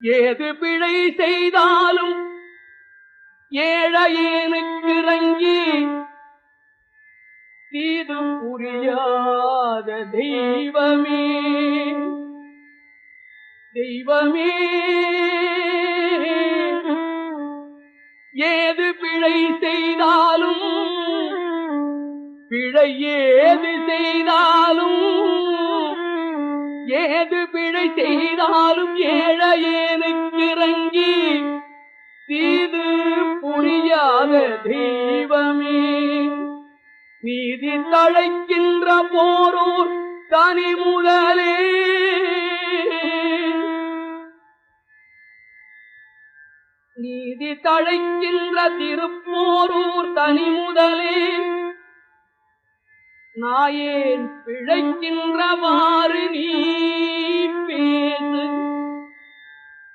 ஏது பிழை செய்தாலும் ஏழையேனுக்கு இறங்கி தீது புரியாத தெய்வமே தெய்வமே ஏது பிழை செய்தாலும் பிழை ஏது செய்தாலும் ஏது பிழை செய்தாலும் ஏழையேனுக்கு இறங்கி தீது புரியாத தெய்வமே நீதி தழைக்கின்ற போரூர் தனி முதலே நீதி தழைக்கின்ற திருப்போரூர் தனி முதலே நாயேன் பிழைக்கின்றவாறு நீ பேசு